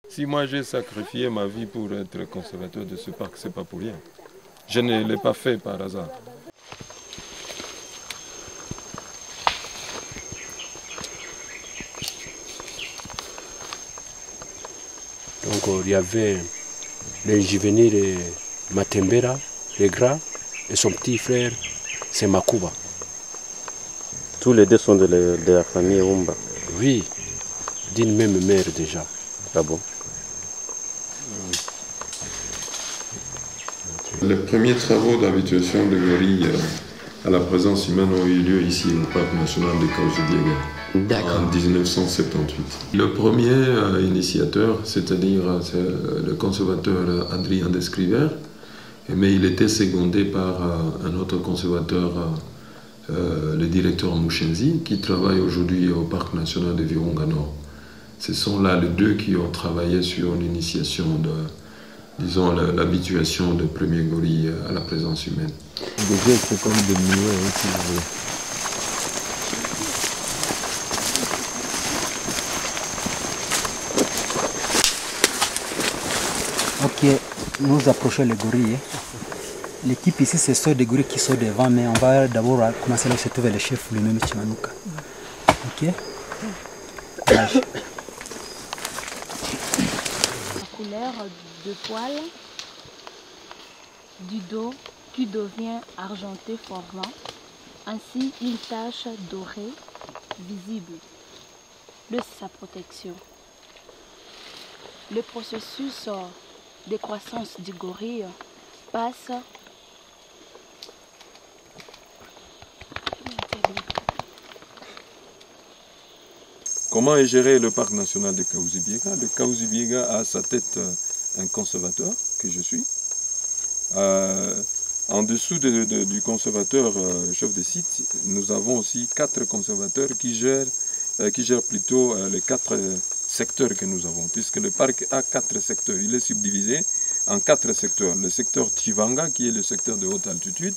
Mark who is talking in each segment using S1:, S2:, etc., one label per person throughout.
S1: Si moi j'ai sacrifié ma vie pour être conservateur de ce parc, c'est pas pour rien. Je ne l'ai pas fait par hasard.
S2: Donc il y avait le juvénile et Matembera, le gras, et son petit frère, c'est Makuba.
S3: Tous les deux sont de la famille Wumba.
S2: Oui, d'une même mère déjà.
S3: Ah bon?
S1: Les premiers travaux d'habituation de gorilles à la présence humaine ont eu lieu ici au parc national de Kaouzi-Biega en 1978. Le premier initiateur, c'est-à-dire le conservateur Adrien Descrivère, mais il était secondé par un autre conservateur, le directeur Mouchenzi, qui travaille aujourd'hui au parc national de Virunga Nord. Ce sont là les deux qui ont travaillé sur l'initiation de, disons, l'habituation de premiers gorilles à la présence humaine.
S4: Déjà, c'est comme des nuées, si vous voulez.
S5: Ok, nous approchons les gorilles. L'équipe ici, ce sont des gorilles qui sont devant, mais on va d'abord commencer là où se trouve le chef lui-même, Chimanuka. Ok? Courage.
S6: La couleur de poil du dos qui devient argenté formant ainsi une tache dorée visible de sa protection. Le processus de croissance du gorille passe
S1: Comment est géré le parc national de Kaouzi-Biega? Le Kaouzi-Biega a à sa tête un conservateur, que je suis. En dessous du conservateur chef de site, nous avons aussi 4 conservateurs qui gèrent plutôt les 4 secteurs que nous avons, puisque le parc a 4 secteurs. Il est subdivisé en 4 secteurs. Le secteur Chivanga, qui est le secteur de haute altitude,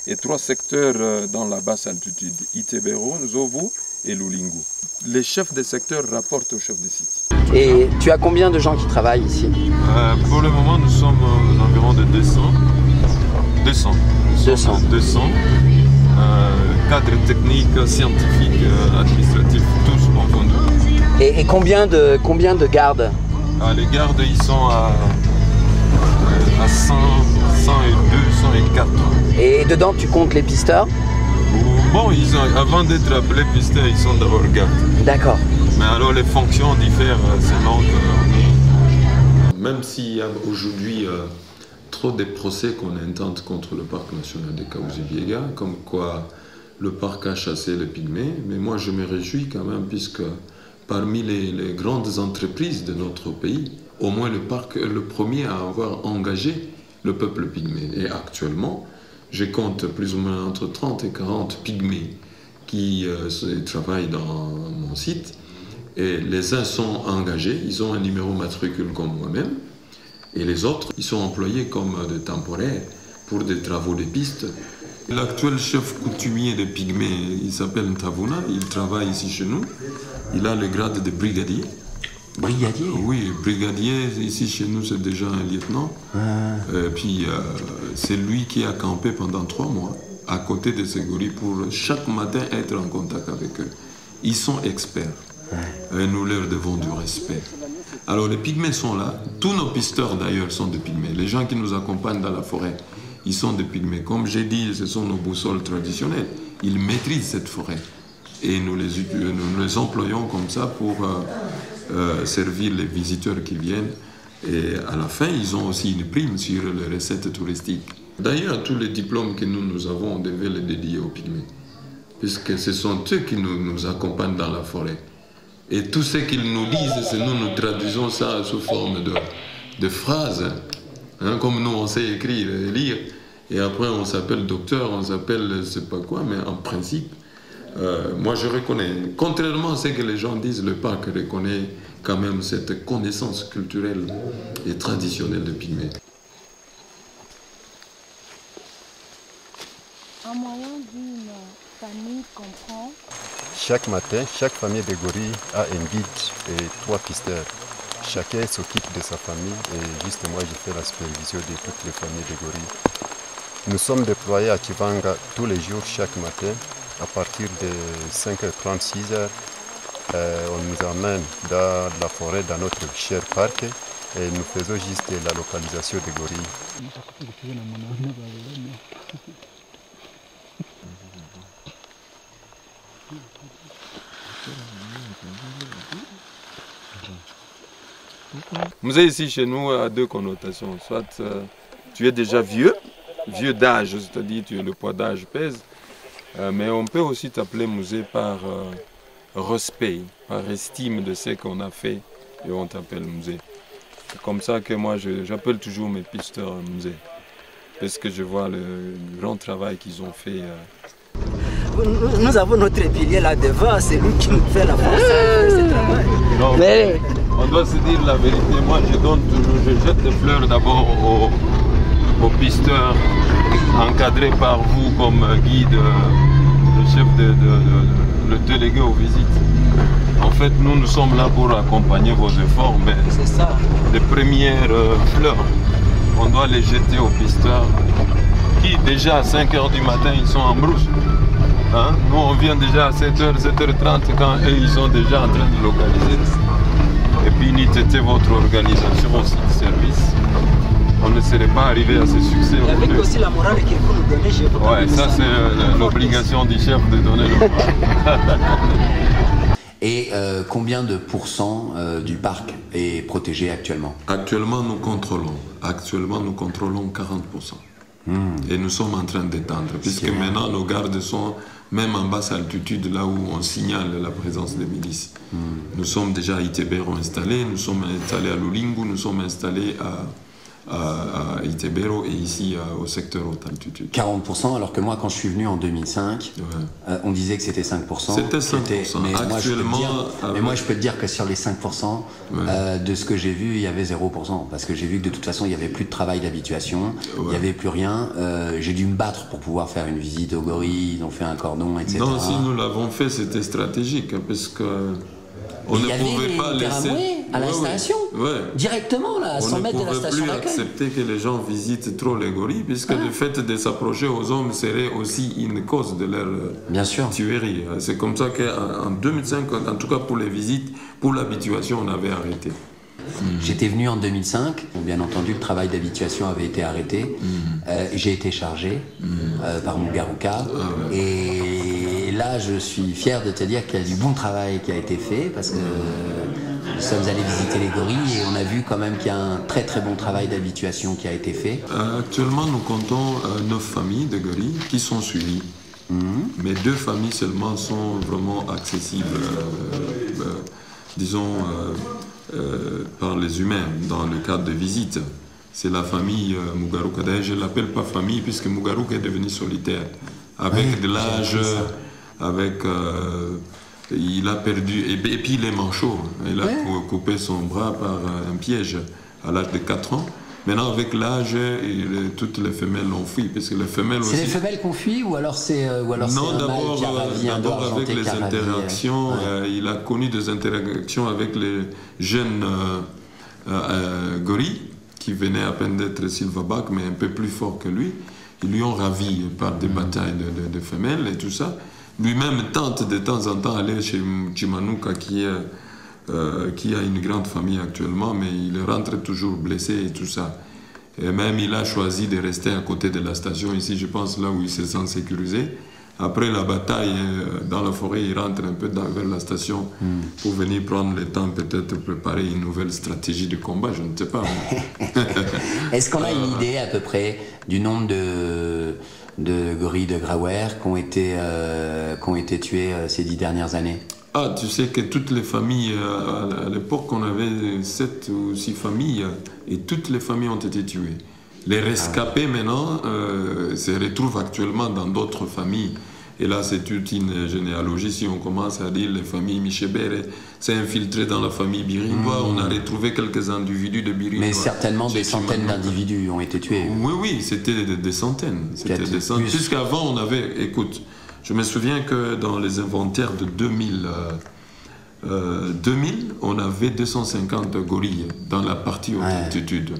S1: et 3 secteurs dans la basse altitude, Itebero, Nzovo et Lulingu. Les chefs des secteurs rapportent aux chefs de site.
S7: Et tu as combien de gens qui travaillent ici?
S1: Pour le moment, nous sommes aux environs de 200. 200. Cadres techniques, scientifiques, administratifs, tous confondus.
S7: Et combien de gardes?
S1: Les gardes, ils sont à 100, 102, 104.
S7: Et dedans, tu comptes les pisteurs?
S1: Bon, avant d'être appelés pisteurs, ils sont d'abord gardes.
S7: D'accord.
S1: Mais alors les fonctions diffèrent selon que... Même s'il y a aujourd'hui trop de procès qu'on intente contre le parc national de Kaouzi-Biega, comme quoi le parc a chassé les pygmées, mais moi je me réjouis quand même puisque parmi les grandes entreprises de notre pays, au moins le parc est le premier à avoir engagé le peuple pygmée. Et actuellement, je compte plus ou moins entre 30 et 40 pygmées qui travaillent dans mon site. Et les uns sont engagés, ils ont un numéro matricule comme moi-même. Et les autres, ils sont employés comme des temporaires pour des travaux de piste. L'actuel chef coutumier des pygmées, il s'appelle Ntavuna, il travaille ici chez nous. Il a le grade de brigadier.
S2: Brigadier?
S1: Oui, brigadier, ici chez nous c'est déjà un lieutenant. Puis c'est lui qui a campé pendant 3 mois à côté de ces gorilles pour chaque matin être en contact avec eux. Ils sont experts. Et nous leur devons du respect. Alors les pygmées sont là. Tous nos pisteurs d'ailleurs sont des pygmées. Les gens qui nous accompagnent dans la forêt, ils sont des pygmées. Comme j'ai dit, ce sont nos boussoles traditionnelles. Ils maîtrisent cette forêt. Et nous les employons comme ça pour servir les visiteurs qui viennent. Et à la fin, ils ont aussi une prime sur les recettes touristiques. D'ailleurs, tous les diplômes que nous avons, on devait les dédier aux pygmées. Puisque ce sont eux qui nous accompagnent dans la forêt. Et tout ce qu'ils nous disent, c'est nous traduisons ça sous forme de phrases. Hein, comme nous, on sait écrire et lire. Et après, on s'appelle docteur, on s'appelle je ne sais pas quoi, mais en principe, moi je reconnais. Contrairement à ce que les gens disent, le parc reconnaît quand même cette connaissance culturelle et traditionnelle de pygmées.
S6: un moyen d'une famille comprend.
S3: Chaque matin, chaque famille de gorilles a un guide et 3 pisteurs.
S8: chacun s'occupe de sa famille et juste moi je fais la supervision de toutes les familles de gorilles. Nous sommes déployés à Kivanga tous les jours, chaque matin, à partir de 5h30, 6h. On nous emmène dans la forêt, dans notre cher parc, et nous faisons juste la localisation des gorilles.
S1: Musée ici chez nous a deux connotations. Soit tu es déjà vieux d'âge, c'est-à-dire le poids d'âge pèse, mais on peut aussi t'appeler musée par respect, par estime de ce qu'on a fait et on t'appelle musée. C'est comme ça que moi j'appelle toujours mes pisteurs musée, parce que je vois le grand travail qu'ils ont fait.
S9: Nous avons notre pilier là devant, c'est lui qui nous fait la force de ce travail.
S1: Non, mais on doit se dire la vérité. Moi, je jette des fleurs d'abord aux pisteurs encadrés par vous comme guide, le chef le délégué aux visites. En fait, nous sommes là pour accompagner vos efforts, mais les premières fleurs, on doit les jeter aux pisteurs qui, déjà à 5 h du matin, ils sont en brousse. Hein? Nous, on vient déjà à 7h, 7h30 quand eux, ils sont déjà en train de localiser. Et puis, c'était votre organisation aussi de service. On ne serait pas arrivé à ce succès.
S9: Et avec aussi la morale qu'il faut nous donner, je veux pas.
S1: Ouais, ça, c'est l'obligation du chef de donner le morale.
S7: Et combien de pourcents du parc est protégé actuellement?
S1: Actuellement, nous contrôlons 40%. Et nous sommes en train d'étendre, puisque maintenant nos gardes sont même en basse altitude, là où on signale la présence des milices. Nous sommes déjà à Itebero installés, nous sommes installés à Lulingu, nous sommes installés à Itebero et ici au secteur haute altitude.
S7: 40%, alors que moi quand je suis venu en 2005, on disait que c'était 5%.
S1: C'était 5%.
S7: Mais
S1: actuellement,
S7: moi je peux te dire que sur les 5%, de ce que j'ai vu, il y avait 0%. Parce que j'ai vu que de toute façon il n'y avait plus de travail d'habituation, il n'y avait plus rien. J'ai dû me battre pour pouvoir faire une visite aux gorilles, ils ont fait un cordon, etc.
S1: Non, si nous l'avons fait, c'était stratégique, parce que on ne pouvait pas laisser
S7: à l'installation, directement là, à 100 mètres de la station d'accueil.
S1: On ne pouvait plus accepter que les gens visitent trop les gorilles, puisque le fait de s'approcher aux hommes serait aussi une cause de leur tuerie. C'est comme ça qu'en 2005, en tout cas pour les visites, pour l'habituation, on avait arrêté.
S7: J'étais venu en 2005, bien entendu le travail d'habituation avait été arrêté, j'ai été chargé par Mugaruka et là je suis fier de te dire qu'il y a du bon travail qui a été fait parce que nous sommes allés visiter les gorilles et on a vu quand même qu'il y a un très très bon travail d'habituation qui a été fait.
S1: Actuellement nous comptons 9 familles de gorilles qui sont suivies, mais 2 familles seulement sont vraiment accessibles, disons par les humains dans le cadre de visites. C'est la famille Mugaruka. D'ailleurs, je ne l'appelle pas famille puisque Mugaruka est devenu solitaire. Avec de l'âge, il a perdu, et puis il est manchot. Il a coupé son bras par un piège à l'âge de 4 ans. Maintenant, avec l'âge, toutes les femelles l'ont fui, parce que les femelles aussi...
S7: C'est les femelles qu'on fuit ou alors c'est
S1: non, d'abord avec les interactions, il a connu des interactions avec les jeunes gorilles qui venaient à peine d'être silverback, mais un peu plus forts que lui. Ils lui ont ravi par des batailles de femelles et tout ça. Lui-même tente de temps en temps aller chez Chimanuka qui a une grande famille actuellement, mais il rentre toujours blessé et tout ça. Et même il a choisi de rester à côté de la station ici, je pense, là où il se sent sécurisé. Après la bataille dans la forêt, il rentre un peu vers la station pour venir prendre le temps, peut-être préparer une nouvelle stratégie de combat, je ne sais pas.
S7: Est-ce qu'on a une idée à peu près du nombre de gorilles de Grawer qui ont été tués ces 10 dernières années?
S1: Ah, tu sais que toutes les familles, à l'époque on avait 7 ou 6 familles et toutes les familles ont été tuées. Les rescapés maintenant se retrouvent actuellement dans d'autres familles. Et là c'est toute une généalogie, si on commence à dire les familles Michebere s'est infiltré dans la famille Biringwa, on a retrouvé quelques individus de Biringwa.
S7: Mais certainement des centaines d'individus ont été tués.
S1: Oui, c'était des centaines. C'était des centaines. Puisqu'avant on avait, écoute, je me souviens que dans les inventaires de 2000, 2000, on avait 250 gorilles dans la partie haute altitude.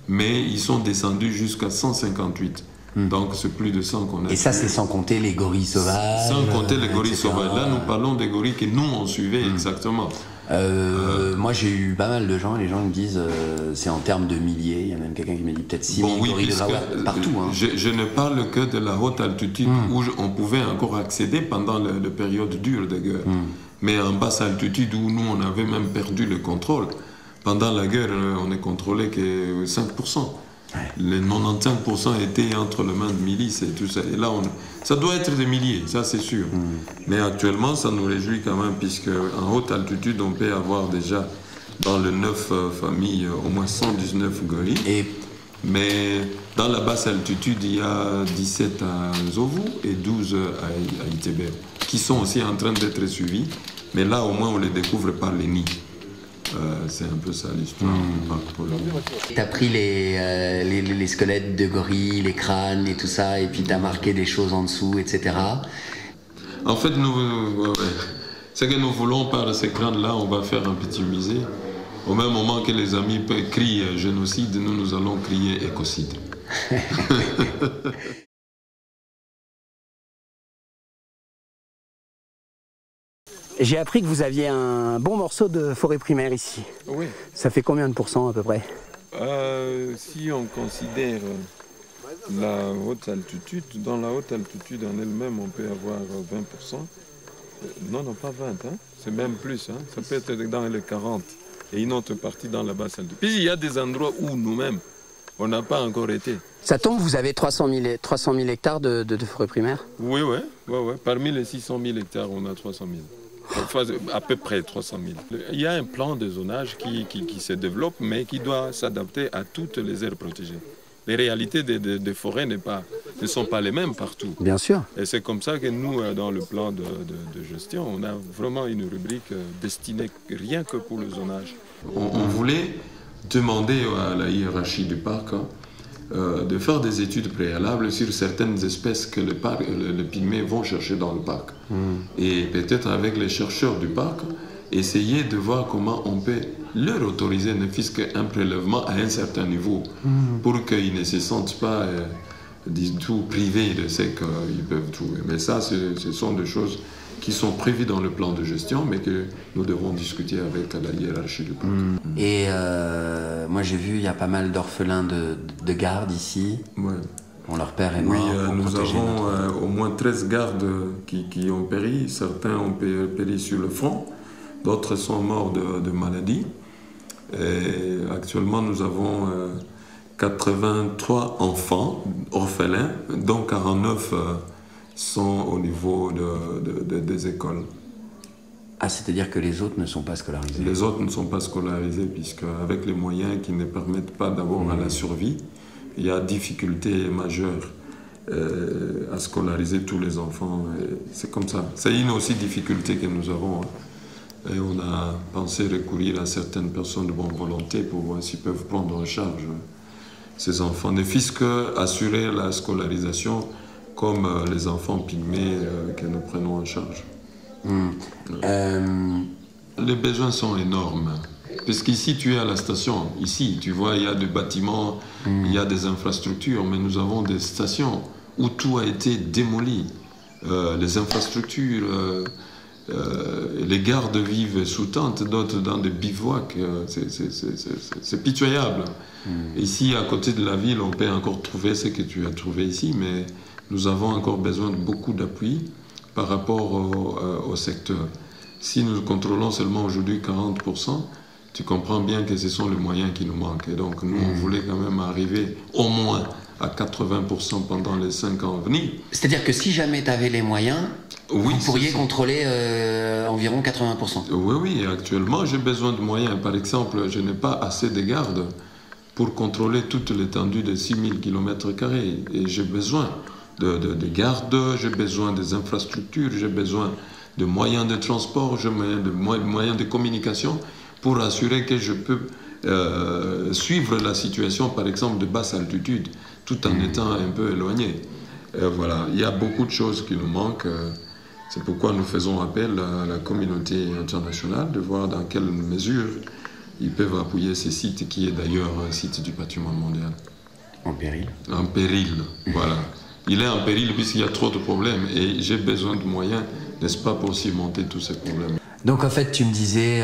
S1: Mais ils sont descendus jusqu'à 158. Donc c'est plus de 100 qu'on a.
S7: Et ça, c'est sans compter les gorilles sauvages.
S1: Sans compter les gorilles sauvages. Là, nous parlons des gorilles que nous, on suivait exactement.
S7: Moi, j'ai eu pas mal de gens, les gens me disent c'est en termes de milliers. Il y a même quelqu'un qui m'a dit peut-être 6 000 gorilles de Zaouïa, partout. Hein.
S1: Je ne parle que de la haute altitude où on pouvait encore accéder pendant la période dure de guerre. Mais en basse altitude où nous, on avait même perdu le contrôle. Pendant la guerre, on n'est contrôlé que 5%. Les 95% étaient entre les mains de milices et tout ça. Et là, ça doit être des milliers, ça c'est sûr. Mais actuellement, ça nous réjouit quand même, puisque en haute altitude, on peut avoir déjà dans les 9 familles au moins 119 gorilles. Mais dans la basse altitude, il y a 17 à Zovu et 12 à Itébé, qui sont aussi en train d'être suivis. Mais là, au moins, on les découvre par les nids. C'est un peu ça l'histoire.
S7: Tu as pris les squelettes de gorilles, les crânes et tout ça, et puis tu as marqué des choses en dessous, etc.
S1: En fait, ce que nous voulons par ces crânes-là, on va faire un petit musée. Au même moment que les amis crient génocide, nous allons crier écocide.
S9: J'ai appris que vous aviez un bon morceau de forêt primaire ici.
S1: Oui.
S9: Ça fait combien de pourcents à peu près?
S1: Si on considère la haute altitude, dans la haute altitude en elle-même, on peut avoir 20%. Non, pas 20, hein. C'est même plus. Hein. Ça peut être dans les 40 et une autre partie dans la basse altitude. Puis il y a des endroits où nous-mêmes, on n'a pas encore été.
S9: Ça tombe, vous avez 300 000 hectares de forêt primaire?
S1: Oui. Parmi les 600 000 hectares, on a 300 000. Enfin, à peu près 300 000. Il y a un plan de zonage qui se développe, mais qui doit s'adapter à toutes les aires protégées. Les réalités des forêts ne sont pas les mêmes partout.
S9: Bien sûr.
S1: Et c'est comme ça que nous, dans le plan de gestion, on a vraiment une rubrique destinée rien que pour le zonage. On voulait demander à la hiérarchie du parc de faire des études préalables sur certaines espèces que les pygmées vont chercher dans le parc. Et peut-être avec les chercheurs du parc, essayer de voir comment on peut leur autoriser ne fût-ce qu'un prélèvement à un certain niveau pour qu'ils ne se sentent pas du tout privés de ce qu'ils peuvent trouver. Mais ça, ce sont des choses qui sont prévues dans le plan de gestion, mais que nous devons discuter avec la hiérarchie du parc.
S7: Et moi j'ai vu, il y a pas mal d'orphelins de garde ici.
S1: Ouais.
S7: Bon, leur père est mort.
S1: Oui, nous avons au moins 13 gardes qui ont péri. Certains ont péri sur le front, d'autres sont morts de maladie. Et actuellement, nous avons 83 enfants orphelins, dont 49 sont au niveau des écoles.
S7: Ah, c'est-à-dire que les autres ne sont pas scolarisés?
S1: Les autres ne sont pas scolarisés, puisqu'avec les moyens qui ne permettent pas d'abord à la survie, il y a difficulté majeure à scolariser tous les enfants. C'est comme ça. C'est une aussi difficulté que nous avons. Et on a pensé recourir à certaines personnes de bonne volonté pour voir s'ils peuvent prendre en charge ces enfants. Ne fût-ce qu'assurer la scolarisation comme les enfants pygmées que nous prenons en charge. Les besoins sont énormes. Parce qu'ici, tu es à la station. Ici, tu vois, il y a des bâtiments, il y a des infrastructures, mais nous avons des stations où tout a été démoli. Les infrastructures, les gardes vivent sous tente, d'autres dans des bivouacs. C'est pitoyable. Ici, à côté de la ville, on peut encore trouver ce que tu as trouvé ici, mais nous avons encore besoin de beaucoup d'appui par rapport au secteur. Si nous contrôlons seulement aujourd'hui 40%, tu comprends bien que ce sont les moyens qui nous manquent. Et donc nous, on voulait quand même arriver au moins à 80% pendant les 5 ans à venir.
S7: C'est-à-dire que si jamais tu avais les moyens, vous pourriez contrôler environ 80%.
S1: Oui, actuellement j'ai besoin de moyens. Par exemple, je n'ai pas assez de gardes pour contrôler toute l'étendue de 6000 km². Et j'ai besoin de gardes, j'ai besoin des infrastructures, j'ai besoin de moyens de transport, j'ai besoin de moyens de communication pour assurer que je peux suivre la situation, par exemple, de basse altitude, tout en étant un peu éloigné. Voilà, il y a beaucoup de choses qui nous manquent. C'est pourquoi nous faisons appel à la communauté internationale de voir dans quelle mesure ils peuvent appuyer ces sites, qui est d'ailleurs un site du patrimoine mondial.
S7: En péril.
S1: En péril, voilà. Il est en péril puisqu'il y a trop de problèmes et j'ai besoin de moyens, n'est-ce pas, pour surmonter tous ces problèmes.
S7: Donc en fait, tu me disais,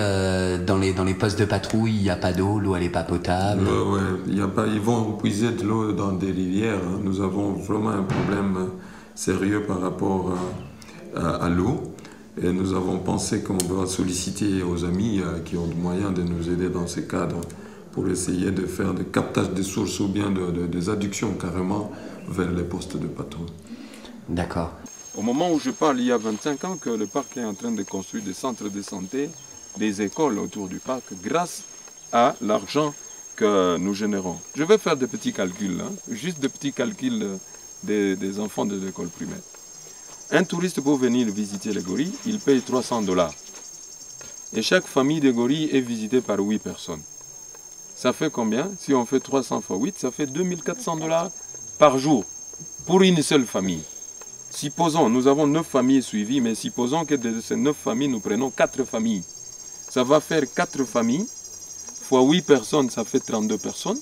S7: dans les postes de patrouille, il n'y a pas d'eau, l'eau elle n'est pas potable.
S1: Ouais, il y a pas, ils vont puiser de l'eau dans des rivières. Nous avons vraiment un problème sérieux par rapport à l'eau. Et nous avons pensé qu'on doit solliciter aux amis qui ont des moyens de nous aider dans ces cadres pour essayer de faire des captages de sources ou bien des adductions carrément vers les postes de patrouille.
S7: D'accord.
S1: Au moment où je parle, il y a 25 ans que le parc est en train de construire des centres de santé, des écoles autour du parc, grâce à l'argent que nous générons. Je vais faire des petits calculs, juste des petits calculs des enfants de l'école primaire. Un touriste pour venir visiter les gorilles, il paye $300. Et chaque famille de gorilles est visitée par 8 personnes. Ça fait combien? Si on fait 300 fois 8, ça fait $2400 par jour pour une seule famille. Supposons, nous avons 9 familles suivies, mais supposons que de ces 9 familles, nous prenons 4 familles. Ça va faire 4 familles, fois 8 personnes, ça fait 32 personnes,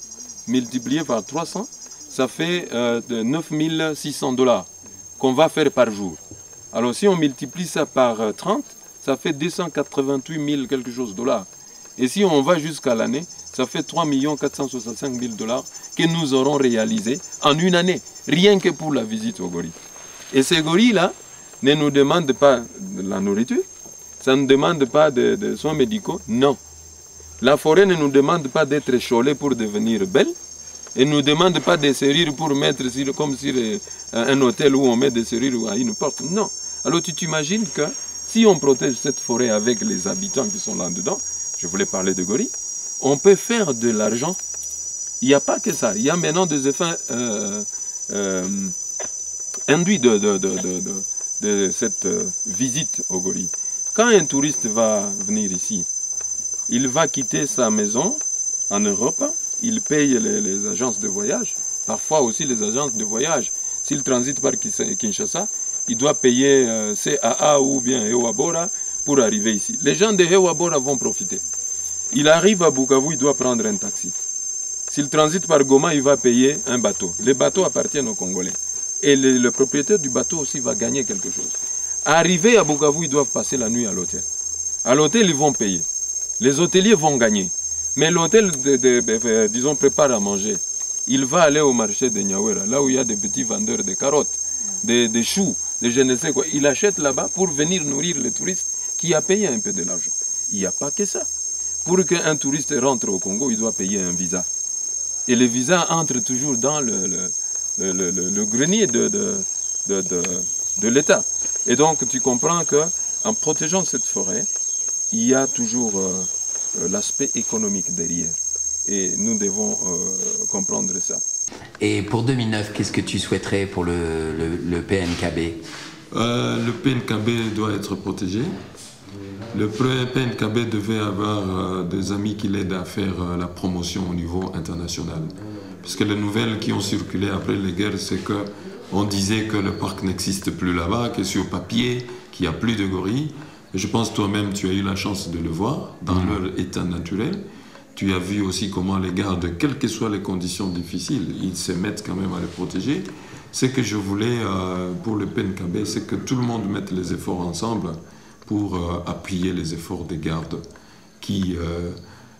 S1: multiplié par 300, ça fait $9600 qu'on va faire par jour. Alors si on multiplie ça par 30, ça fait 288 000 quelque chose dollars. Et si on va jusqu'à l'année, ça fait 3 465 000 $ que nous aurons réalisé en une année, rien que pour la visite aux gorilles. Et ces gorilles-là ne nous demandent pas de la nourriture, ça ne demande pas de soins médicaux, non. La forêt ne nous demande pas d'être échaulée pour devenir belle, et ne nous demande pas des serrures pour mettre comme sur un hôtel où on met des serrures à une porte, non. Alors tu t'imagines que si on protège cette forêt avec les habitants qui sont là-dedans, je voulais parler de gorilles, on peut faire de l'argent. Il n'y a pas que ça, il y a maintenant des effets induit de cette visite au gorille. Quand un touriste va venir ici, il va quitter sa maison en Europe, il paye les agences de voyage, parfois aussi les agences de voyage. S'il transite par Kinshasa, il doit payer CAA ou bien Ewabora pour arriver ici. Les gens de Ewabora vont profiter. Il arrive à Bukavu, il doit prendre un taxi. S'il transite par Goma, il va payer un bateau. Les bateaux appartiennent aux Congolais. Et le propriétaire du bateau aussi va gagner quelque chose. Arrivé à Bukavu, ils doivent passer la nuit à l'hôtel. À l'hôtel, ils vont payer. Les hôteliers vont gagner. Mais l'hôtel, disons, prépare à manger. Il va aller au marché de Nyawera, là où il y a des petits vendeurs de carottes, des choux, de je ne sais quoi. Il achète là-bas pour venir nourrir les touristes qui a payé un peu de l'argent. Il n'y a pas que ça. Pour qu'un touriste rentre au Congo, il doit payer un visa. Et le visa entre toujours dans le grenier de l'État. Et donc tu comprends qu'en protégeant cette forêt, il y a toujours l'aspect économique derrière. Et nous devons comprendre ça.
S7: Et pour 2009, qu'est-ce que tu souhaiterais pour le PNKB?
S1: Le PNKB doit être protégé. Le PNKB devait avoir des amis qui l'aident à faire la promotion au niveau international. Parce que les nouvelles qui ont circulé après les guerres, c'est qu'on disait que le parc n'existe plus là-bas, que sur papier, qu'il n'y a plus de gorilles. Et je pense toi-même, tu as eu la chance de le voir dans leur état naturel. Tu as vu aussi comment les gardes, quelles que soient les conditions difficiles, ils se mettent quand même à les protéger. Ce que je voulais pour le PNKB, c'est que tout le monde mette les efforts ensemble pour appuyer les efforts des gardes,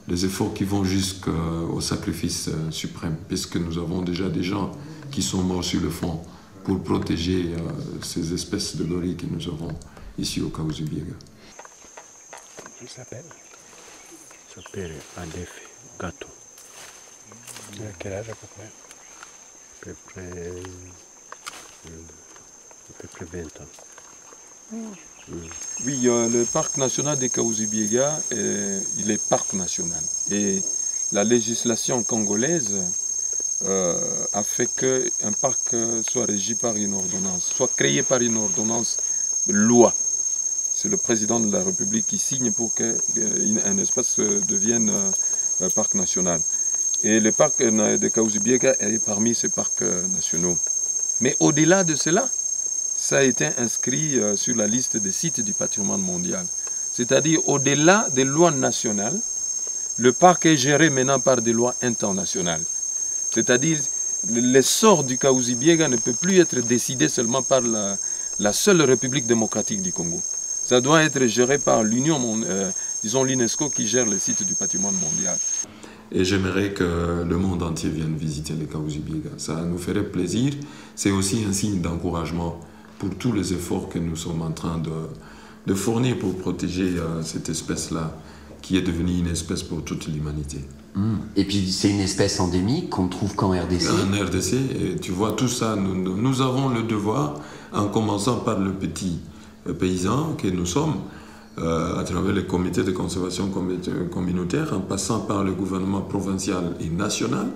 S1: les efforts qui vont jusqu'au sacrifice suprême, puisque nous avons déjà des gens qui sont morts sur le front pour protéger ces espèces de gorilles que nous avons ici au Kahuzi-Biega.
S2: Il s'appelle Adef Gato. Il a quel âge à peu près? À peu près 20 ans.
S1: Oui, le parc national de Kahuzi-Biega, il est parc national. Et la législation congolaise a fait qu'un parc soit régi par une ordonnance, soit créé par une ordonnance loi. C'est le président de la République qui signe pour qu'un espace devienne parc national. Et le parc de Kahuzi-Biega est parmi ces parcs nationaux. Mais au-delà de cela, ça a été inscrit sur la liste des sites du patrimoine mondial. C'est-à-dire, au-delà des lois nationales, le parc est géré maintenant par des lois internationales. C'est-à-dire, l'essor du Kahuzi-Biega ne peut plus être décidé seulement par la seule République démocratique du Congo. Ça doit être géré par l'Union, disons l'UNESCO qui gère le site du patrimoine mondial. Et j'aimerais que le monde entier vienne visiter le Kahuzi-Biega. Ça nous ferait plaisir. C'est aussi un signe d'encouragement pour tous les efforts que nous sommes en train de fournir pour protéger cette espèce-là, qui est devenue une espèce pour toute l'humanité.
S7: Et puis c'est une espèce endémique qu'on trouve qu'en RDC.
S1: En RDC, et tu vois tout ça, nous avons le devoir, en commençant par le petit paysan que nous sommes, à travers les comités de conservation communautaire, en passant par le gouvernement provincial et national,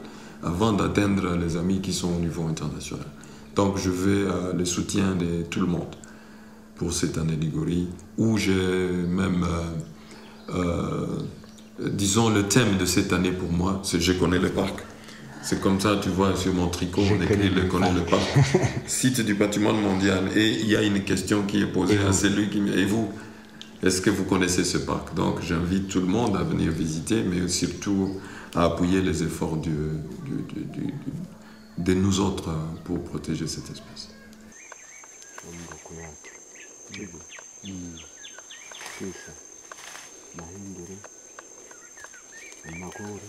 S1: avant d'atteindre les amis qui sont au niveau international. Donc je veux le soutien de tout le monde pour cette année du gorille, où j'ai même, disons, le thème de cette année pour moi, c'est « Je connais le parc ». C'est comme ça, tu vois, sur mon tricot, on écrit « Je connais le parc ». Site du patrimoine mondial. Et il y a une question qui est posée à celui qui... Et vous, est-ce que vous connaissez ce parc? Donc j'invite tout le monde à venir visiter, mais surtout à appuyer les efforts de nous autres pour protéger cette espèce.
S2: Magore,